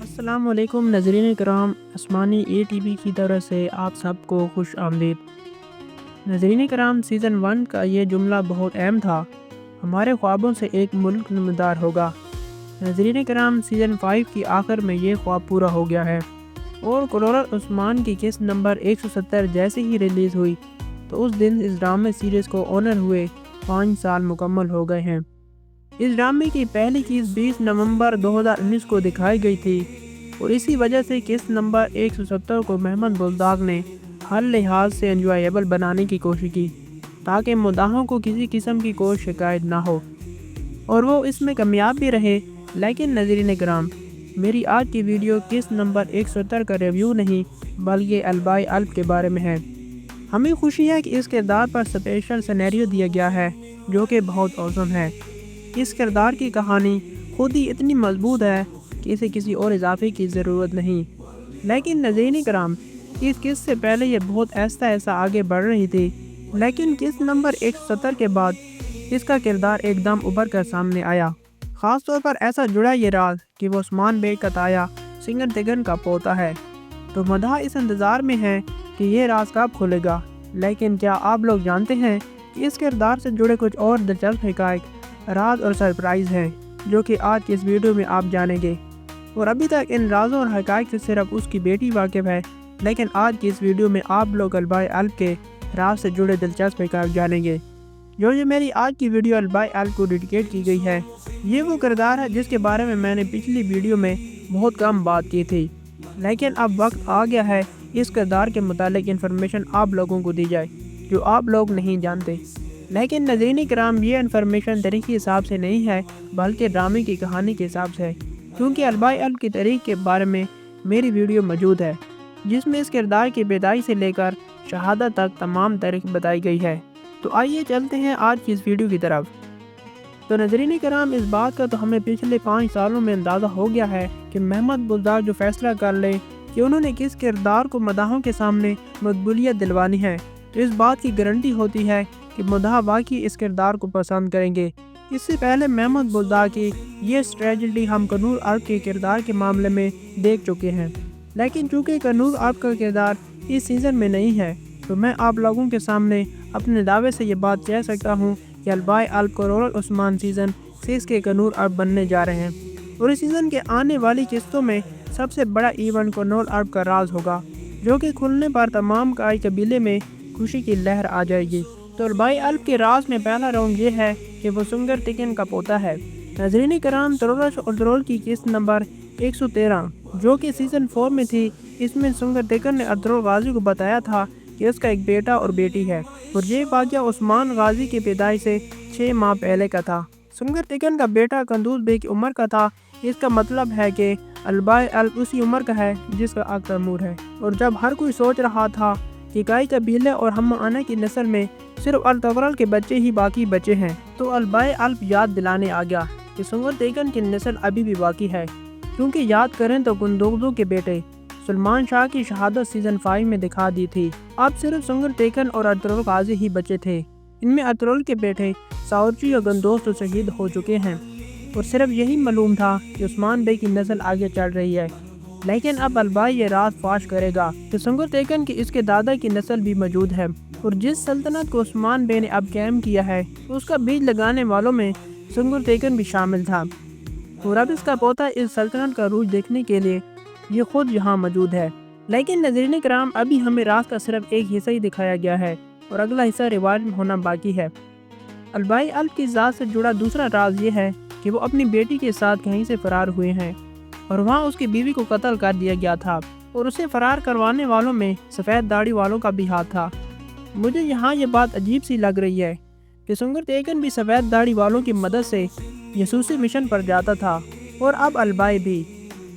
السلام علیکم ناظرین کرام، آسمانی ATV کی طرف سے آپ سب کو خوش آمدید۔ ناظرین کرام، سیزن 1 کا یہ جملہ بہت اہم تھا، ہمارے خوابوں سے ایک ملک نمودار ہوگا۔ ناظرین کرام، سیزن 5 کی آخر میں یہ خواب پورا ہو گیا ہے، اور کنورل عثمان کی قسط نمبر 170 جیسے ہی ریلیز ہوئی تو اس دن اس ڈرامے سیریز کو آنر ہوئے 5 سال مکمل ہو گئے ہیں۔ اس ڈرامے کی پہلی قسط 20 نومبر 2019 کو دکھائی گئی تھی، اور اسی وجہ سے قسط نمبر 170 کو محمد بلداغ نے ہر لحاظ سے انجوائیبل بنانے کی کوشش کی تاکہ مداحوں کو کسی قسم کی کوئی شکایت نہ ہو، اور وہ اس میں کامیاب بھی رہے۔ لیکن ناظرین کرام، میری آج کی ویڈیو قسط نمبر 170 کا ریویو نہیں بلکہ البائی الب کے بارے میں ہے۔ ہمیں خوشی ہے کہ اس کردار پر سپیشل سینیریو دیا گیا ہے جو کہ بہت اوسم ہے۔ اس کردار کی کہانی خود ہی اتنی مضبوط ہے کہ اسے کسی اور اضافے کی ضرورت نہیں۔ لیکن ناظرین کرام، اس قسط سے پہلے یہ بہت آہستہ آہستہ آگے بڑھ رہی تھی، لیکن قسط نمبر 170 کے بعد اس کا کردار ایک دم ابھر کر سامنے آیا۔ خاص طور پر ایسا جڑا یہ راز کہ وہ عثمان بیگ کا تایا سنگر تیگن کا پوتا ہے، تو مداح اس انتظار میں ہیں کہ یہ راز کب کھلے گا۔ لیکن کیا آپ لوگ جانتے ہیں کہ اس کردار سے جڑے کچھ اور دلچسپ حقائق، راز اور سرپرائز ہیں جو کہ آج کی اس ویڈیو میں آپ جانیں گے؟ اور ابھی تک ان رازوں اور حقائق سے صرف اس کی بیٹی واقف ہے، لیکن آج کی اس ویڈیو میں آپ لوگ البائی الب کے راز سے جڑے دلچسپ حقائق جانیں گے۔ جو میری آج کی ویڈیو البائی الب کو ڈیڈیکیٹ کی گئی ہے، یہ وہ کردار ہے جس کے بارے میں نے پچھلی ویڈیو میں بہت کم بات کی تھی، لیکن اب وقت آ گیا ہے اس کردار کے متعلق انفارمیشن آپ لوگوں کو دی جائے جو آپ لوگ نہیں جانتے۔ لیکن ناظرین کرام، یہ انفارمیشن تاریخی حساب سے نہیں ہے بلکہ ڈرامے کی کہانی کے حساب سے ہے، کیونکہ البائی الب کی تاریخ کے بارے میں میری ویڈیو موجود ہے جس میں اس کردار کی پیدائش سے لے کر شہادت تک تمام تاریخ بتائی گئی ہے۔ تو آئیے چلتے ہیں آج کی اس ویڈیو کی طرف۔ تو ناظرین کرام، اس بات کا تو ہمیں پچھلے 5 سالوں میں اندازہ ہو گیا ہے کہ محمد بلداغ جو فیصلہ کر لے کہ انہوں نے کس کردار کو مداحوں کے سامنے مقبولیت دلوانی ہے، تو اس بات کی گارنٹی ہوتی ہے کہ مداح واقعی اس کردار کو پسند کریں گے۔ اس سے پہلے محمد بلداغ کی یہ اسٹریٹجی ہم کنور ارب کے کردار کے معاملے میں دیکھ چکے ہیں، لیکن چونکہ کنور ارب کا کردار اس سیزن میں نہیں ہے، تو میں آپ لوگوں کے سامنے اپنے دعوے سے یہ بات کہہ سکتا ہوں کہ البائی الب کنورل عثمان سیزن 6 کے کنور ارب بننے جا رہے ہیں، اور اس سیزن کے آنے والی قسطوں میں سب سے بڑا ایونٹ کنورل ارب کا راز ہوگا، جو کہ کھلنے پر تمام کائی قبیلے میں خوشی کی لہر آ جائے گی۔ تو البائی الب کے راز میں پہلا راؤنڈ یہ ہے کہ وہ سنگر تیگن کا پوتا ہے۔ ناظرین کرام، ترورش اور ترول کی قسط نمبر 113 جو کہ سیزن 4 میں تھی، اس میں سنگر تیگن نے ارطغرل غازی کو بتایا تھا کہ اس کا ایک بیٹا اور بیٹی ہے، اور یہ واقعہ عثمان غازی کی پیدائش سے 6 ماہ پہلے کا تھا۔ سنگر تیگن کا بیٹا قندوز بیگ کی عمر کا تھا، اس کا مطلب ہے کہ البائی الب اسی عمر کا ہے جس کا عقد تیمور ہے۔ اور جب ہر کوئی سوچ رہا تھا کہ کائی قبیلے اور ہم آنے کی نسل میں صرف ارطغرل کے بچے ہی باقی بچے ہیں، تو البائی الب یاد دلانے آ گیا کہ سنگر تیگن کی نسل ابھی بھی باقی ہے، کیونکہ یاد کریں تو قندوزو کے بیٹے سلمان شاہ کی شہادت سیزن 5 میں دکھا دی تھی۔ اب صرف سنگر تیگن اور ارطغرل غازی ہی بچے تھے، ان میں ارطغرل کے بیٹے ساورچی اور گندوز تو شہید ہو چکے ہیں، اور صرف یہی معلوم تھا کہ عثمان بے کی نسل آگے چڑھ رہی ہے۔ لیکن اب البائی یہ راز فاش کرے گا کہ سنگر تیگن کی اس کے دادا کی نسل بھی موجود ہے، اور جس سلطنت کو عثمان بے نے اب قائم کیا ہے اس کا بیج لگانے والوں میں سنگر تیگن بھی شامل تھا، اور اب اس کا پوتا اس سلطنت کا عروج دیکھنے کے لیے یہ خود یہاں موجود ہے۔ لیکن ناظرین کرام، ابھی ہمیں راز کا صرف ایک حصہ ہی دکھایا گیا ہے، اور اگلا حصہ روایت میں ہونا باقی ہے۔ البائی الب کی ذات سے جڑا دوسرا راز یہ ہے کہ وہ اپنی بیٹی کے ساتھ کہیں سے فرار ہوئے ہیں، اور وہاں اس کی بیوی کو قتل کر دیا گیا تھا، اور اسے فرار کروانے والوں میں سفید داڑھی والوں کا بھی ہاتھ تھا۔ مجھے یہاں یہ بات عجیب سی لگ رہی ہے کہ سنگر تیگن بھی سفید داڑھی والوں کی مدد سے جاسوسی مشن پر جاتا تھا، اور اب البائی بھی۔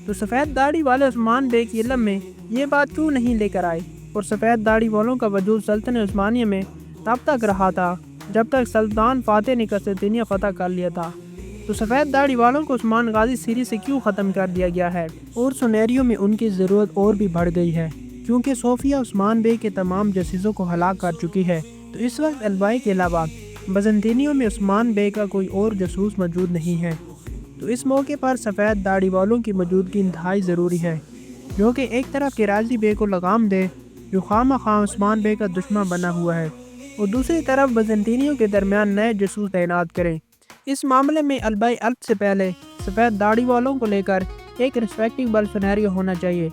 تو سفید داڑھی والے عثمان بے کی علم میں یہ بات کیوں نہیں لے کر آئے؟ اور سفید داڑھی والوں کا وجود سلطنت عثمانیہ میں تب تک رہا تھا جب تک سلطان فاتح نے قسطنطنیہ فتح کر لیا تھا۔ تو سفید داڑھی والوں کو عثمان غازی سیریز سے کیوں ختم کر دیا گیا ہے؟ اور سینیریو میں ان کی ضرورت اور بھی بڑھ گئی ہے، کیونکہ صوفیہ عثمان بے کے تمام جاسوسوں کو ہلاک کر چکی ہے، تو اس وقت البائی کے علاوہ بزنطینیوں میں عثمان بے کا کوئی اور جاسوس موجود نہیں ہے۔ تو اس موقع پر سفید داڑھی والوں کی موجودگی انتہائی ضروری ہے، جو کہ ایک طرف قراضی بے کو لگام دے جو خواہ مخواہ عثمان بے کا دشمن بنا ہوا ہے، اور دوسری طرف بزنطینیوں کے درمیان نئے جاسوس تعینات کریں۔ اس معاملے میں البائی الب سے پہلے سفید داڑھی والوں کو لے کر ایک ریسپیکٹیبل سینیریو ہونا چاہیے۔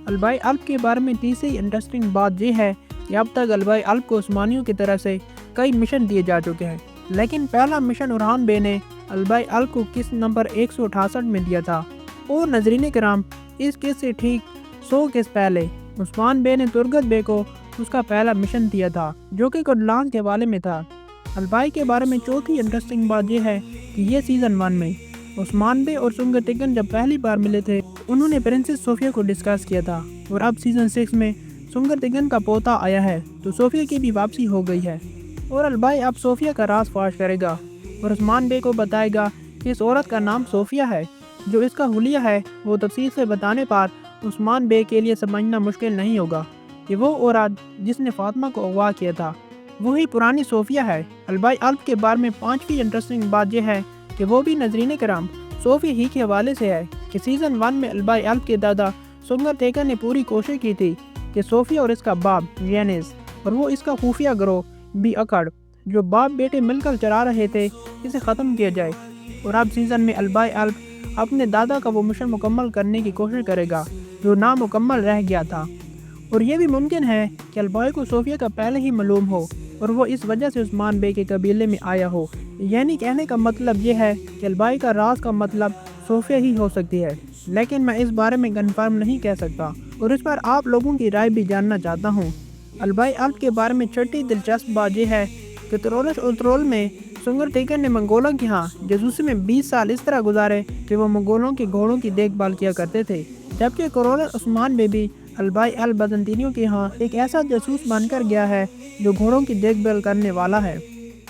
البائی الب کے بارے میں تیسری انٹرسٹنگ بات یہ ہے کہ اب تک البائی الب کو عثمانیوں کی طرف سے کئی مشن دیے جا چکے ہیں، لیکن پہلا مشن اورحان بے نے البائی الب کو قسط نمبر 168 میں دیا تھا، اور ناظرین کرام اس قسط سے ٹھیک 100 قسط پہلے عثمان بے نے ترگت بے کو اس کا پہلا مشن دیا تھا، جو کہ کڈلان کے حوالے میں تھا۔ البائی کے بارے میں چوتھی انٹرسٹنگ بات یہ ہے کہ یہ سیزن 1 میں عثمان بے اور سنگرٹگن جب پہلی بار ملے تھے انہوں نے پرنسس صوفیہ کو ڈسکس کیا تھا، اور اب سیزن 6 میں سنگرٹگن کا پوتا آیا ہے تو صوفیہ کی بھی واپسی ہو گئی ہے، اور البائی اب صوفیہ کا راز فاش کرے گا اور عثمان بے کو بتائے گا کہ اس عورت کا نام صوفیہ ہے جو اس کا حلیہ ہے۔ وہ تفصیل سے بتانے پر عثمان بے کے لیے سمجھنا مشکل نہیں ہوگا کہ وہ عورت جس نے فاطمہ کو اغوا کیا تھا وہی پرانی صوفیہ ہے۔ البائی الب کے بارے میں پانچویں انٹرسٹنگ بات یہ ہے کہ وہ بھی ناظرین کرام صوفیہ ہی کے حوالے سے ہے کہ سیزن 1 میں البائی الب کے دادا سنگرٹگن نے پوری کوشش کی تھی کہ صوفیہ اور اس کا باپ ینیز اور وہ اس کا خفیہ گروہ بی اکڑ جو باپ بیٹے مل کر چلا رہے تھے اسے ختم کیا جائے، اور اب سیزن میں البائی الب اپنے دادا کا وہ مشن مکمل کرنے کی کوشش کرے گا جو نامکمل رہ گیا تھا، اور یہ بھی ممکن ہے کہ البائی کو صوفیہ کا پہلے ہی معلوم ہو اور وہ اس وجہ سے عثمان بے کے قبیلے میں آیا ہو۔ یعنی کہنے کا مطلب یہ ہے کہ البائی کا راز کا مطلب صوفیہ ہی ہو سکتی ہے، لیکن میں اس بارے میں کنفرم نہیں کہہ سکتا اور اس پر آپ لوگوں کی رائے بھی جاننا چاہتا ہوں۔ البائی الب کے بارے میں چھٹی دلچسپ بات یہ ہے کہ ترولش اور ترول میں سنگرٹگن نے منگولوں کے ہاں جاسوسی میں 20 سال اس طرح گزارے کہ وہ منگولوں کے گھوڑوں کی دیکھ بھال کیا کرتے تھے، جبکہ کرولش عثمان بے بھی البائی الب بزنطینیوں کے ہاں ایک ایسا جاسوس بن کر گیا ہے جو گھوڑوں کی دیکھ بھال کرنے والا ہے،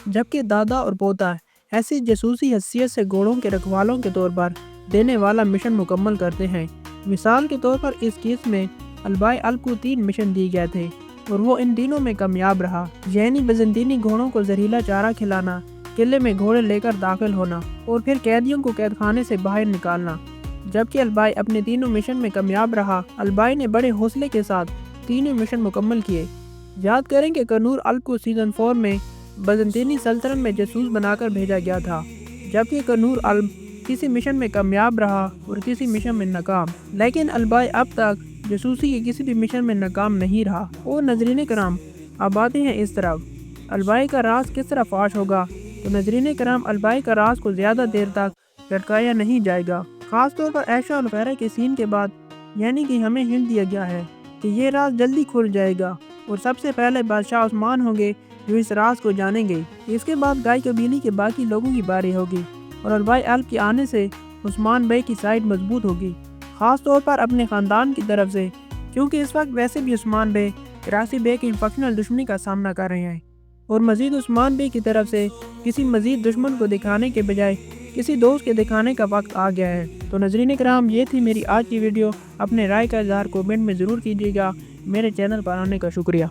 جبکہ دادا اور پوتا ایسی جاسوسی حیثیت سے گھوڑوں کے رکھوالوں کے طور پر دینے والا مشن مکمل کرتے ہیں۔ مثال کے طور پر اس کیس میں البائی الب کو 3 مشن دیے گئے تھے اور وہ ان تینوں میں کامیاب رہا، یعنی بزنطینی گھوڑوں کو زہریلا چارہ کھلانا، قلعے میں گھوڑے لے کر داخل ہونا اور پھر قیدیوں کو قید خانے سے باہر نکالنا۔ جبکہ البائی اپنے تینوں مشن میں کامیاب رہا، البائی نے بڑے حوصلے کے ساتھ تینوں مشن مکمل کیے۔ یاد کریں کہ کنور الب کو سیزن 4 میں بزنطینی سلطنت میں جاسوس بنا کر بھیجا گیا تھا، جبکہ کنور الب کسی مشن میں کامیاب رہا اور کسی مشن میں ناکام، لیکن البائی اب تک جاسوسی کے کسی بھی مشن میں ناکام نہیں رہا۔ اور ناظرین کرام اب آتے ہیں اس طرف البائی کا راز کس طرح فاش ہوگا، تو ناظرین کرام البائی کا راز کو زیادہ دیر تک لٹکایا نہیں جائے گا، خاص طور پر عائشہ اور فہرہ کے سین کے بعد، یعنی کہ ہمیں ہنٹ دیا گیا ہے کہ یہ راز جلدی کھل جائے گا اور سب سے پہلے بادشاہ عثمان ہوں گے جو اس راز کو جانیں گے۔ اس کے بعد گائے قبیلے کے باقی لوگوں کی باری ہوگی اور البائی الب کے آنے سے عثمان بے کی سائیڈ مضبوط ہوگی، خاص طور پر اپنے خاندان کی طرف سے، کیونکہ اس وقت ویسے بھی عثمان بے قراضی بے کی فیکشنل دشمنی کا سامنا کر رہے ہیں، اور مزید عثمان بے کی طرف سے کسی مزید دشمن کو دکھانے کے بجائے کسی دوست کے دکھانے کا وقت آ گیا ہے۔ تو ناظرین کرام یہ تھی میری آج کی ویڈیو، اپنے رائے کا اظہار کومنٹ میں ضرور کیجیے گا۔ میرے چینل پر آنے کا شکریہ۔